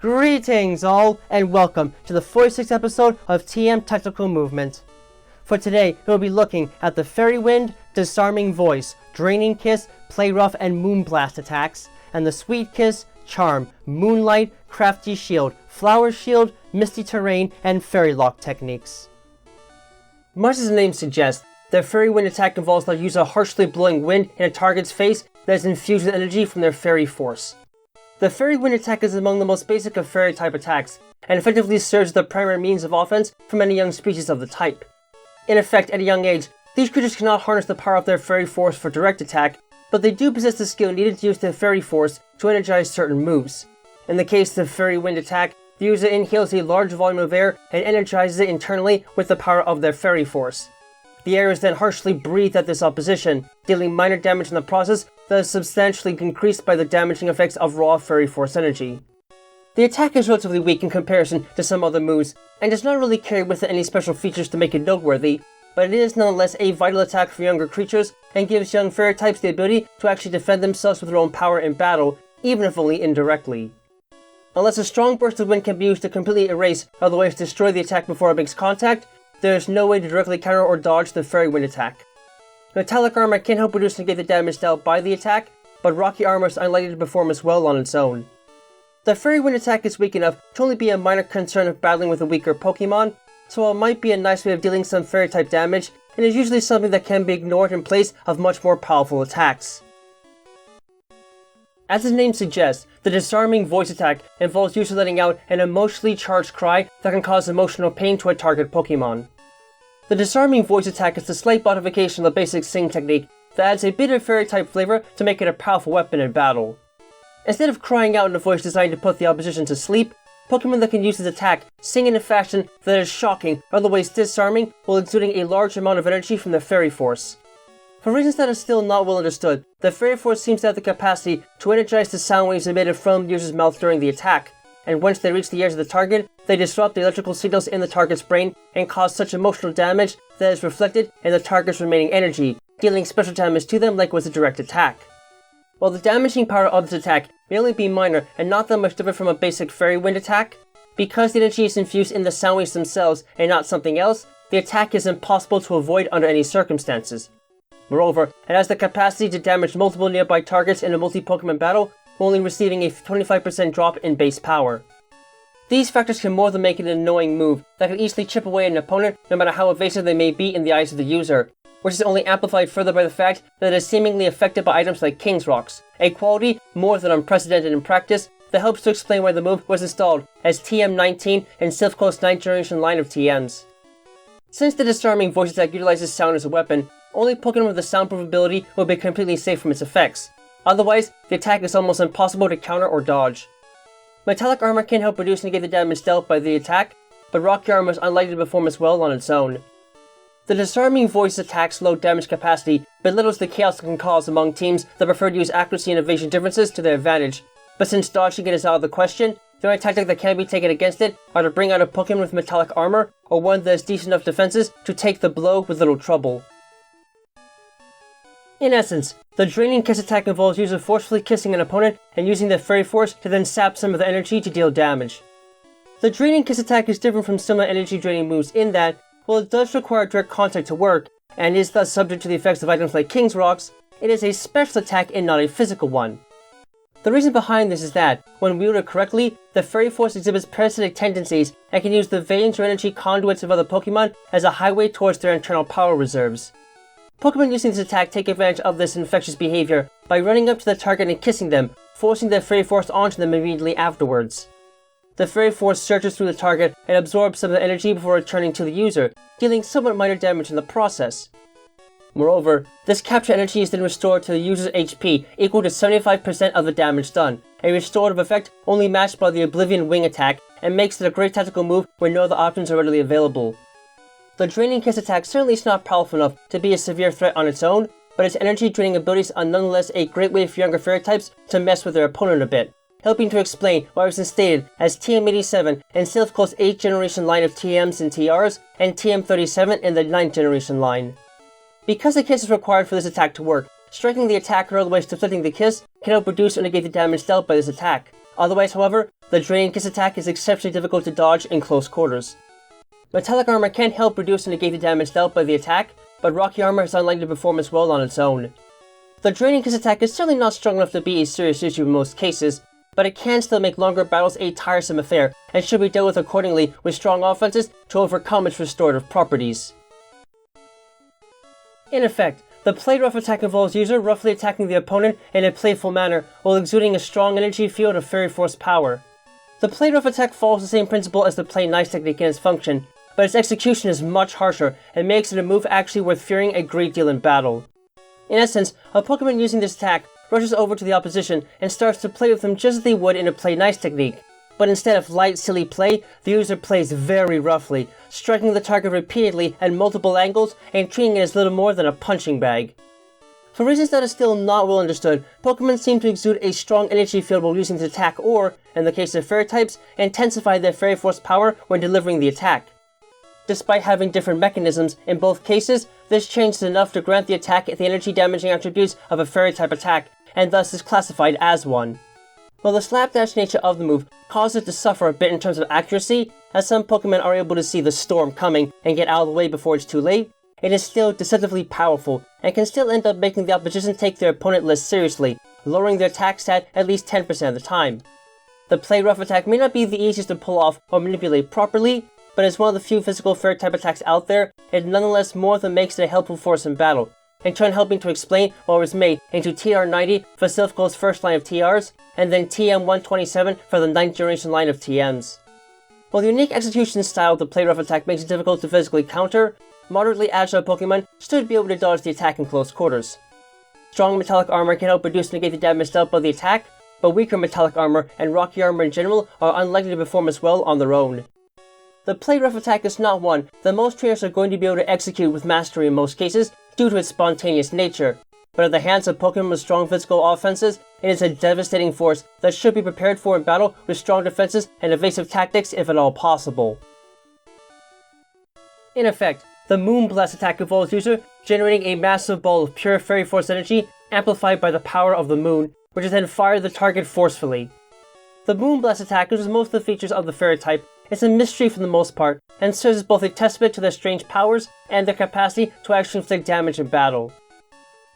Greetings all, and welcome to the 46th episode of TM Technical Movement. For today, we'll be looking at the Fairy Wind, Disarming Voice, Draining Kiss, Play Rough and Moonblast attacks, and the Sweet Kiss, Charm, Moonlight, Crafty Shield, Flower Shield, Misty Terrain, and Fairy Lock techniques. Much as the name suggests, the Fairy Wind attack involves the use of harshly blowing wind in a target's face that is infused with energy from their fairy force. The Fairy Wind attack is among the most basic of fairy type attacks, and effectively serves as the primary means of offense for many young species of the type. In effect, at a young age, these creatures cannot harness the power of their fairy force for direct attack, but they do possess the skill needed to use their fairy force to energize certain moves. In the case of the Fairy Wind attack, the user inhales a large volume of air and energizes it internally with the power of their fairy force. The air is then harshly breathed at this opposition, dealing minor damage in the process that is substantially increased by the damaging effects of raw fairy force energy. The attack is relatively weak in comparison to some other moves, and does not really carry with it any special features to make it noteworthy, but it is nonetheless a vital attack for younger creatures, and gives young fairy types the ability to actually defend themselves with their own power in battle, even if only indirectly. Unless a strong burst of wind can be used to completely erase or otherwise destroy the attack before it makes contact, there is no way to directly counter or dodge the Fairy Wind attack. Metallic armor can help reduce and negate the damage dealt by the attack, but rocky armor is unlikely to perform as well on its own. The Fairy Wind attack is weak enough to only be a minor concern if battling with a weaker Pokémon, so while it might be a nice way of dealing some fairy type damage, it is usually something that can be ignored in place of much more powerful attacks. As its name suggests, the Disarming Voice attack involves user letting out an emotionally charged cry that can cause emotional pain to a target Pokémon. The Disarming Voice attack is a slight modification of the basic sing technique that adds a bit of fairy type flavor to make it a powerful weapon in battle. Instead of crying out in a voice designed to put the opposition to sleep, Pokémon that can use this attack sing in a fashion that is shocking or otherwise disarming while exuding a large amount of energy from their fairy force. For reasons that are still not well understood, the fairy force seems to have the capacity to energize the sound waves emitted from the user's mouth during the attack, and once they reach the ears of the target, they disrupt the electrical signals in the target's brain and cause such emotional damage that is reflected in the target's remaining energy, dealing special damage to them like with a direct attack. While the damaging power of this attack may only be minor and not that much different from a basic Fairy Wind attack, because the energy is infused in the sound waves themselves and not something else, the attack is impossible to avoid under any circumstances. Moreover, it has the capacity to damage multiple nearby targets in a multi-Pokemon battle, only receiving a 25% drop in base power. These factors can more than make it an annoying move that can easily chip away at an opponent no matter how evasive they may be in the eyes of the user, which is only amplified further by the fact that it is seemingly affected by items like King's Rocks, a quality more than unprecedented in practice that helps to explain why the move was installed as TM19 in Silphco's 9th generation line of TMs. Since the Disarming Voice attack utilizes sound as a weapon, only Pokemon with the soundproof ability will be completely safe from its effects. Otherwise, the attack is almost impossible to counter or dodge. Metallic armor can help reduce and negate the damage dealt by the attack, but rocky armor is unlikely to perform as well on its own. The Disarming Voice attack's low damage capacity belittles the chaos it can cause among teams that prefer to use accuracy and evasion differences to their advantage, but since dodging it is out of the question, the only tactic that can be taken against it are to bring out a Pokemon with metallic armor, or one that has decent enough defenses to take the blow with little trouble. In essence, the Draining Kiss attack involves user forcefully kissing an opponent and using their fairy force to then sap some of the energy to deal damage. The Draining Kiss attack is different from similar energy draining moves in that, while it does require direct contact to work, and is thus subject to the effects of items like King's Rocks, it is a special attack and not a physical one. The reason behind this is that, when wielded correctly, the fairy force exhibits parasitic tendencies and can use the veins or energy conduits of other Pokemon as a highway towards their internal power reserves. Pokemon using this attack take advantage of this infectious behavior by running up to the target and kissing them, forcing their fairy force onto them immediately afterwards. The fairy force searches through the target and absorbs some of the energy before returning to the user, dealing somewhat minor damage in the process. Moreover, this captured energy is then restored to the user's HP, equal to 75% of the damage done, a restorative effect only matched by the Oblivion Wing attack, and makes it a great tactical move when no other options are readily available. The Draining Kiss attack certainly is not powerful enough to be a severe threat on its own, but its energy draining abilities are nonetheless a great way for younger fairy types to mess with their opponent a bit, helping to explain why it was instated as TM87 in Silphco's 8th generation line of TMs and TRs, and TM37 in the 9th generation line. Because a kiss is required for this attack to work, striking the attacker or otherwise deflecting the kiss can help reduce or negate the damage dealt by this attack. Otherwise, however, the Draining Kiss attack is exceptionally difficult to dodge in close quarters. Metallic Armor can help reduce and negate the damage dealt by the attack, but Rocky Armor is unlikely to perform as well on its own. The Draining Kiss attack is certainly not strong enough to be a serious issue in most cases, but it can still make longer battles a tiresome affair, and should be dealt with accordingly with strong offenses to overcome its restorative properties. In effect, the Play Rough attack involves user roughly attacking the opponent in a playful manner while exuding a strong energy field of Fairy Force power. The Play Rough attack follows the same principle as the Play Nice technique in its function, but its execution is much harsher and makes it a move actually worth fearing a great deal in battle. In essence, a Pokemon using this attack rushes over to the opposition and starts to play with them just as they would in a Play Nice technique, but instead of light, silly play, the user plays very roughly, striking the target repeatedly at multiple angles and treating it as little more than a punching bag. For reasons that are still not well understood, Pokemon seem to exude a strong energy field while using the attack or, in the case of Fairy types, intensify their Fairy Force power when delivering the attack. Despite having different mechanisms, in both cases, this change is enough to grant the attack the energy damaging attributes of a Fairy type attack, and thus is classified as one. While the slapdash nature of the move causes it to suffer a bit in terms of accuracy, as some Pokemon are able to see the storm coming and get out of the way before it's too late, it is still deceptively powerful, and can still end up making the opposition take their opponent less seriously, lowering their attack stat at least 10% of the time. The Play Rough attack may not be the easiest to pull off or manipulate properly, but as one of the few physical Fairy type attacks out there, it nonetheless more than makes it a helpful force in battle, in turn helping to explain why it was made into TR90 for Silph Gold's first line of TRs, and then TM127 for the 9th generation line of TMs. While the unique execution style of the Play Rough attack makes it difficult to physically counter, moderately agile Pokemon should be able to dodge the attack in close quarters. Strong Metallic Armor can help reduce and negate the damage dealt by the attack, but weaker Metallic Armor and Rocky Armor in general are unlikely to perform as well on their own. The Play Rough attack is not one that most trainers are going to be able to execute with mastery in most cases due to its spontaneous nature, but in the hands of Pokemon with strong physical offenses, it is a devastating force that should be prepared for in battle with strong defenses and evasive tactics if at all possible. In effect, the Moonblast attack involves user generating a massive ball of pure Fairy Force energy amplified by the power of the moon, which is then fired at the target forcefully. The Moonblast attack, which is most of the features of the Fairy type, is a mystery for the most part, and serves as both a testament to their strange powers and their capacity to actually inflict damage in battle.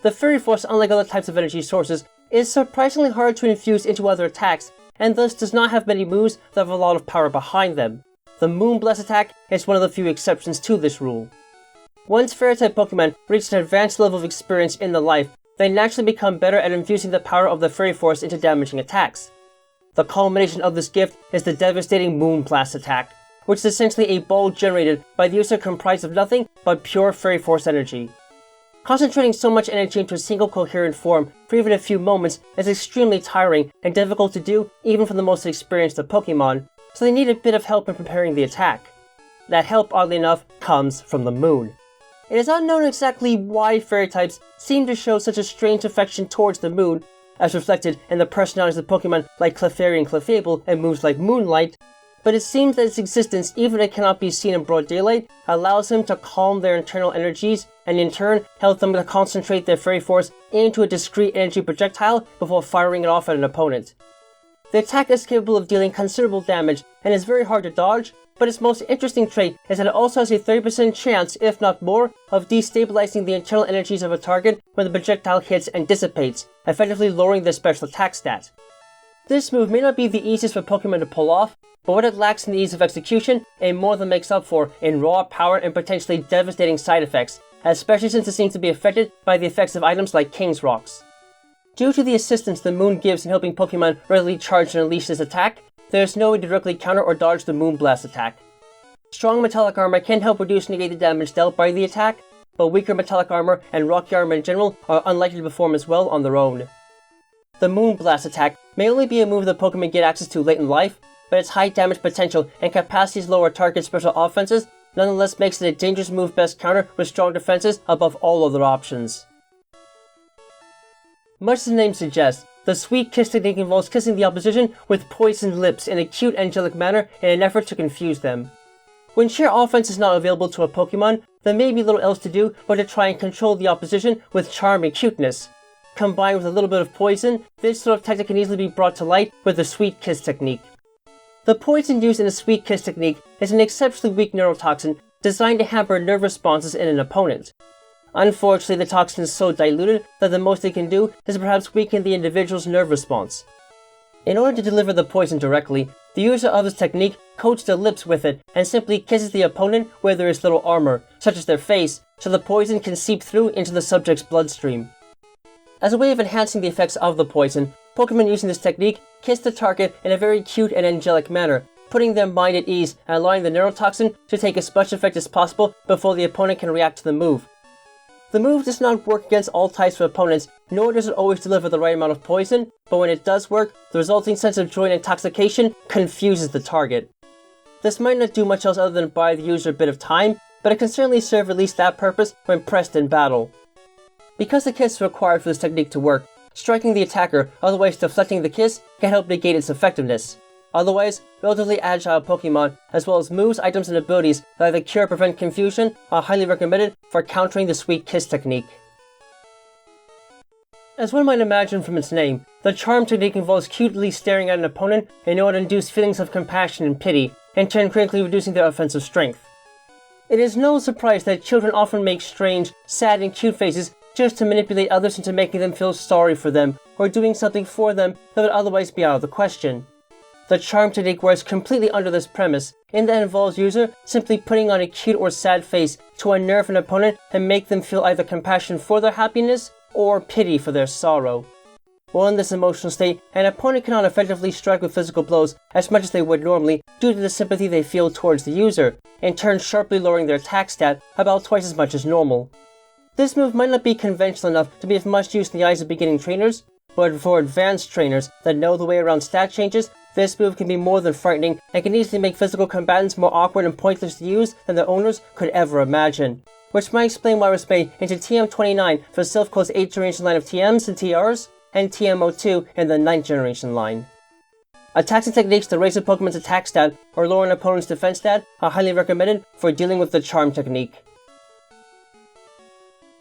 The Fairy Force, unlike other types of energy sources, is surprisingly hard to infuse into other attacks, and thus does not have many moves that have a lot of power behind them. The Moonblast attack is one of the few exceptions to this rule. Once Fairy-type Pokemon reach an advanced level of experience in the life, they naturally become better at infusing the power of the Fairy Force into damaging attacks. The culmination of this gift is the devastating Moonblast attack, which is essentially a ball generated by the user comprised of nothing but pure Fairy Force energy. Concentrating so much energy into a single coherent form for even a few moments is extremely tiring and difficult to do even for the most experienced of Pokemon, so they need a bit of help in preparing the attack. That help, oddly enough, comes from the moon. It is unknown exactly why Fairy types seem to show such a strange affection towards the moon, as reflected in the personalities of Pokemon like Clefairy and Clefable and moves like Moonlight, but it seems that its existence, even if it cannot be seen in broad daylight, allows them to calm their internal energies and in turn help them to concentrate their Fairy Force into a discrete energy projectile before firing it off at an opponent. The attack is capable of dealing considerable damage and is very hard to dodge, but its most interesting trait is that it also has a 30% chance, if not more, of destabilizing the internal energies of a target when the projectile hits and dissipates, effectively lowering their special attack stat. This move may not be the easiest for Pokemon to pull off, but what it lacks in the ease of execution, it more than makes up for in raw power and potentially devastating side effects, especially since it seems to be affected by the effects of items like King's Rocks. Due to the assistance the moon gives in helping Pokemon readily charge and unleash this attack, there is no way to directly counter or dodge the Moonblast attack. Strong Metallic Armor can help reduce and negate the damage dealt by the attack, but weaker Metallic Armor and Rocky Armor in general are unlikely to perform as well on their own. The Moonblast attack may only be a move that Pokemon get access to late in life, but its high damage potential and capacity to lower target special offenses nonetheless makes it a dangerous move best counter with strong defenses above all other options. Much as the name suggests, the Sweet Kiss technique involves kissing the opposition with poisoned lips in a cute angelic manner in an effort to confuse them. When sheer offense is not available to a Pokemon, there may be little else to do but to try and control the opposition with charm and cuteness. Combined with a little bit of poison, this sort of tactic can easily be brought to light with the Sweet Kiss technique. The poison used in the Sweet Kiss technique is an exceptionally weak neurotoxin designed to hamper nerve responses in an opponent. Unfortunately, the toxin is so diluted that the most it can do is perhaps weaken the individual's nerve response. In order to deliver the poison directly, the user of this technique coats their lips with it and simply kisses the opponent where there is little armor, such as their face, so the poison can seep through into the subject's bloodstream. As a way of enhancing the effects of the poison, Pokémon using this technique kiss the target in a very cute and angelic manner, putting their mind at ease and allowing the neurotoxin to take as much effect as possible before the opponent can react to the move. The move does not work against all types of opponents, nor does it always deliver the right amount of poison, but when it does work, the resulting sense of joy and intoxication confuses the target. This might not do much else other than buy the user a bit of time, but it can certainly serve at least that purpose when pressed in battle. Because the kiss is required for this technique to work, striking the attacker, otherwise deflecting the kiss, can help negate its effectiveness. Otherwise, relatively agile Pokémon, as well as moves, items, and abilities that either cure or prevent confusion, are highly recommended for countering the Sweet Kiss technique. As one might imagine from its name, the Charm technique involves cutely staring at an opponent in order to induce feelings of compassion and pity, in turn critically reducing their offensive strength. It is no surprise that children often make strange, sad, and cute faces just to manipulate others into making them feel sorry for them, or doing something for them that would otherwise be out of the question. The Charm technique works completely under this premise, in that it involves user simply putting on a cute or sad face to unnerve an opponent and make them feel either compassion for their happiness or pity for their sorrow. While in this emotional state, an opponent cannot effectively strike with physical blows as much as they would normally due to the sympathy they feel towards the user, in turn sharply lowering their attack stat about twice as much as normal. This move might not be conventional enough to be of much use in the eyes of beginning trainers, but for advanced trainers that know the way around stat changes, this move can be more than frightening and can easily make physical combatants more awkward and pointless to use than their owners could ever imagine. Which might explain why it was made into TM29 for Silph Co's 8th generation line of TMs and TRs, and TM02 in the 9th generation line. Attacks and techniques to raise a Pokemon's attack stat or lower an opponent's defense stat are highly recommended for dealing with the Charm technique.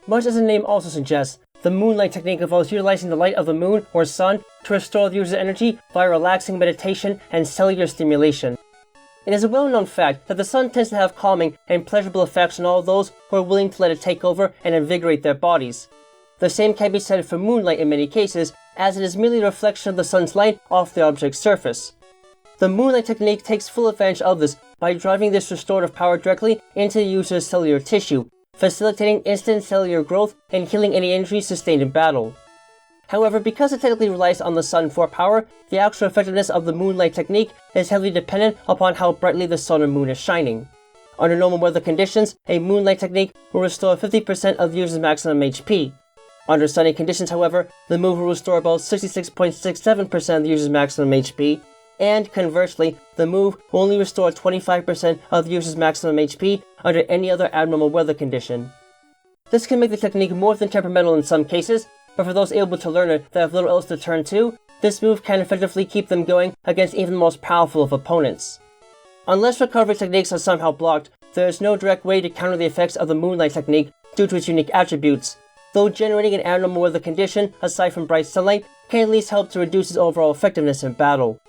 Much as the name also suggests, the Moonlight technique involves utilizing the light of the moon or sun to restore the user's energy via relaxing meditation and cellular stimulation. It is a well-known fact that the sun tends to have calming and pleasurable effects on all those who are willing to let it take over and invigorate their bodies. The same can be said for Moonlight in many cases, as it is merely a reflection of the sun's light off the object's surface. The Moonlight technique takes full advantage of this by driving this restorative power directly into the user's cellular tissue, facilitating instant cellular growth and healing any injuries sustained in battle. However, because it technically relies on the sun for power, the actual effectiveness of the Moonlight technique is heavily dependent upon how brightly the sun or moon is shining. Under normal weather conditions, a Moonlight technique will restore 50% of the user's maximum HP. Under sunny conditions, however, the move will restore about 66.67% of the user's maximum HP, and conversely, the move will only restore 25% of the user's maximum HP under any other abnormal weather condition. This can make the technique more than temperamental in some cases, but for those able to learn it that have little else to turn to, this move can effectively keep them going against even the most powerful of opponents. Unless recovery techniques are somehow blocked, there is no direct way to counter the effects of the Moonlight technique due to its unique attributes, though generating an abnormal weather condition, aside from bright sunlight, can at least help to reduce its overall effectiveness in battle.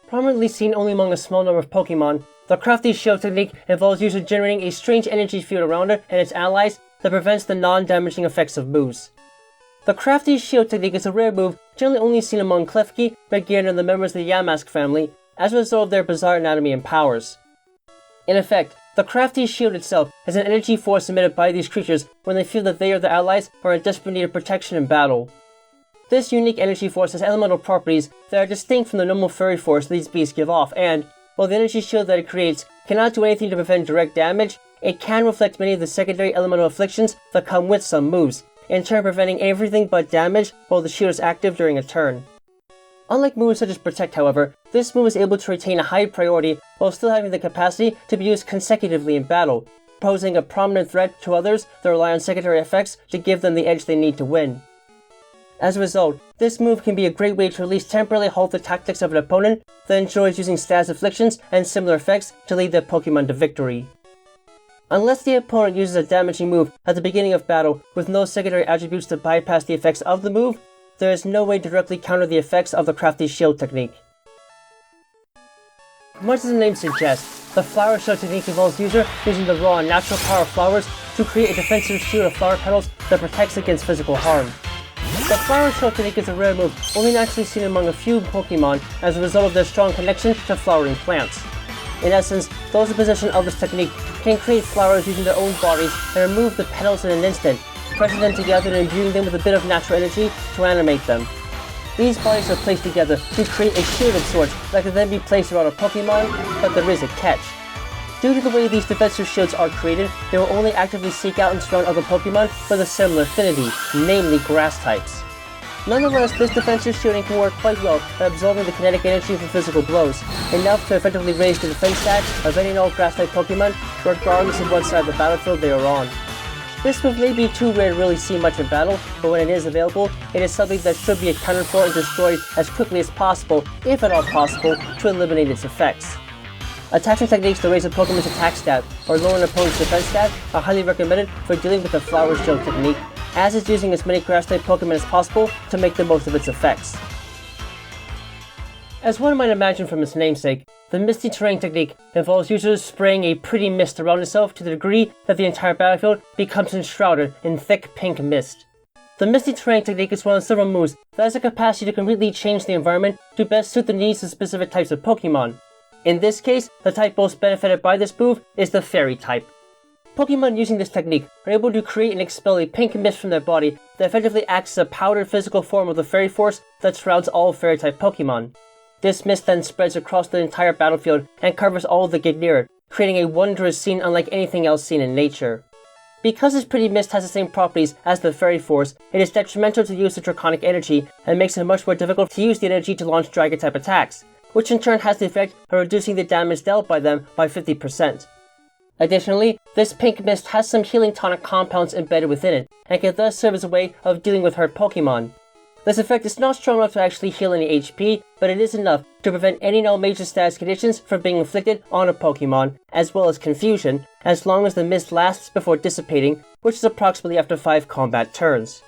Prominently seen only among a small number of Pokémon, the Crafty Shield technique involves user generating a strange energy field around it and its allies that prevents the non-damaging effects of moves. The Crafty Shield technique is a rare move generally only seen among Klefki, Medgearn, and the members of the Yamask family as a result of their bizarre anatomy and powers. In effect, the Crafty Shield itself is an energy force emitted by these creatures when they feel that they or their allies are in desperate need of protection in battle. This unique energy force has elemental properties that are distinct from the normal fairy force these beasts give off, and, while the energy shield that it creates cannot do anything to prevent direct damage, it can reflect many of the secondary elemental afflictions that come with some moves, in turn preventing everything but damage while the shield is active during a turn. Unlike moves such as Protect, however, this move is able to retain a high priority while still having the capacity to be used consecutively in battle, posing a prominent threat to others that rely on secondary effects to give them the edge they need to win. As a result, this move can be a great way to at least temporarily halt the tactics of an opponent that enjoys using status afflictions and similar effects to lead their Pokémon to victory. Unless the opponent uses a damaging move at the beginning of battle with no secondary attributes to bypass the effects of the move, there is no way to directly counter the effects of the Crafty Shield technique. Much as the name suggests, the Flower Shield technique involves user using the raw and natural power of flowers to create a defensive shield of flower petals that protects against physical harm. The Flower Shield technique is a rare move only naturally seen among a few Pokémon as a result of their strong connection to flowering plants. In essence, those in possession of this technique can create flowers using their own bodies and remove the petals in an instant, pressing them together and imbuing them with a bit of natural energy to animate them. These bodies are placed together to create a shield of sorts that can then be placed around a Pokémon, but there is a catch. Due to the way these defensive shields are created, they will only actively seek out and surround other Pokémon with a similar affinity, namely grass types. Nonetheless, this defensive shielding can work quite well by absorbing the kinetic energy from physical blows, enough to effectively raise the defense stat of any and all grass-type Pokémon, regardless of what side of the battlefield they are on. This move may be too rare to really see much in battle, but when it is available, it is something that should be accounted for and destroyed as quickly as possible, if at all possible, to eliminate its effects. Attaching techniques to raise a Pokemon's attack stat or lower an opponent's defense stat are highly recommended for dealing with the Flower Shield technique, as is using as many grass-type Pokémon as possible to make the most of its effects. As one might imagine from its namesake, the Misty terrain technique involves users spraying a pretty mist around itself to the degree that the entire battlefield becomes enshrouded in thick pink mist. The Misty terrain technique is one of several moves that has the capacity to completely change the environment to best suit the needs of specific types of Pokémon. In this case, the type most benefited by this move is the Fairy type. Pokémon using this technique are able to create and expel a pink mist from their body that effectively acts as a powdered physical form of the Fairy Force that surrounds all Fairy type Pokémon. This mist then spreads across the entire battlefield and covers all that get near it, creating a wondrous scene unlike anything else seen in nature. Because this pretty mist has the same properties as the Fairy Force, it is detrimental to use the Draconic energy and makes it much more difficult to use the energy to launch Dragon type attacks, which in turn has the effect of reducing the damage dealt by them by 50%. Additionally, this pink mist has some healing tonic compounds embedded within it, and can thus serve as a way of dealing with hurt Pokémon. This effect is not strong enough to actually heal any HP, but it is enough to prevent any and all major status conditions from being inflicted on a Pokémon, as well as confusion, as long as the mist lasts before dissipating, which is approximately after 5 combat turns.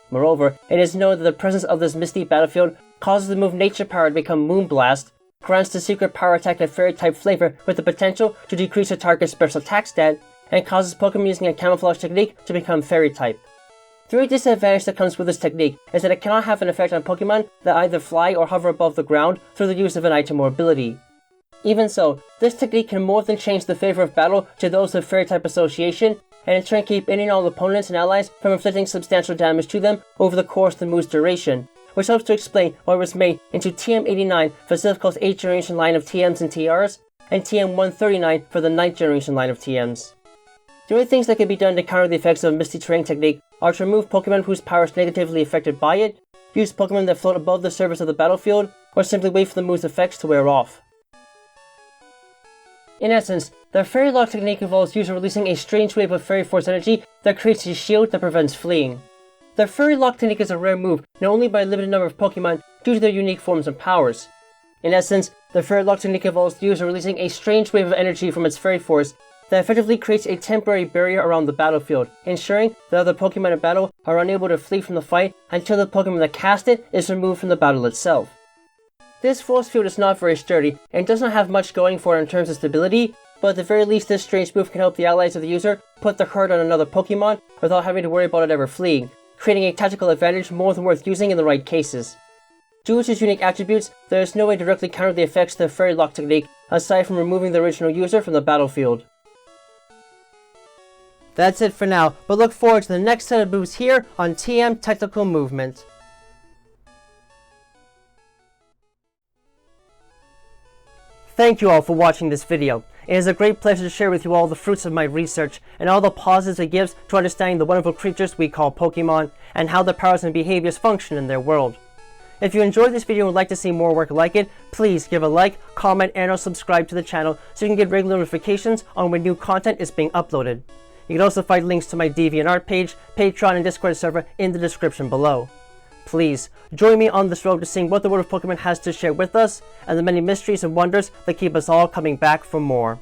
Moreover, it is known that the presence of this misty battlefield causes the move Nature Power to become Moonblast, grants the secret power attack a Fairy type flavor with the potential to decrease a target's special attack stat, and causes Pokemon using a camouflage technique to become Fairy type. The only disadvantage that comes with this technique is that it cannot have an effect on Pokemon that either fly or hover above the ground through the use of an item or ability. Even so, this technique can more than change the favor of battle to those with Fairy type association, and in turn keep any and all opponents and allies from inflicting substantial damage to them over the course of the move's duration, which helps to explain why it was made into TM89 for Silphco's 8th generation line of TMs and TRs, and TM139 for the 9th generation line of TMs. The only things that can be done to counter the effects of a Misty terrain technique are to remove Pokemon whose power is negatively affected by it, use Pokemon that float above the surface of the battlefield, or simply wait for the move's effects to wear off. In essence, the Fairy Lock technique involves user releasing a strange wave of Fairy Force energy that creates a shield that prevents fleeing. The Fairy Lock technique is a rare move, known only by a limited number of Pokemon due to their unique forms and powers. In essence, the Fairy Lock technique involves the user releasing a strange wave of energy from its Fairy Force that effectively creates a temporary barrier around the battlefield, ensuring that other Pokemon in battle are unable to flee from the fight until the Pokemon that cast it is removed from the battle itself. This force field is not very sturdy and does not have much going for it in terms of stability, but at the very least this strange move can help the allies of the user put the hurt on another Pokemon without having to worry about it ever fleeing, creating a tactical advantage more than worth using in the right cases. Due to its unique attributes, there is no way to directly counter the effects of the Fairy Lock technique aside from removing the original user from the battlefield. That's it for now, but look forward to the next set of moves here on TM Technical Movement. Thank you all for watching this video. It is a great pleasure to share with you all the fruits of my research and all the positives it gives to understanding the wonderful creatures we call Pokemon and how their powers and behaviors function in their world. If you enjoyed this video and would like to see more work like it, please give a like, comment, and or subscribe to the channel so you can get regular notifications on when new content is being uploaded. You can also find links to my DeviantArt page, Patreon, and Discord server in the description below. Please, join me on this road to seeing what the world of Pokemon has to share with us, and the many mysteries and wonders that keep us all coming back for more.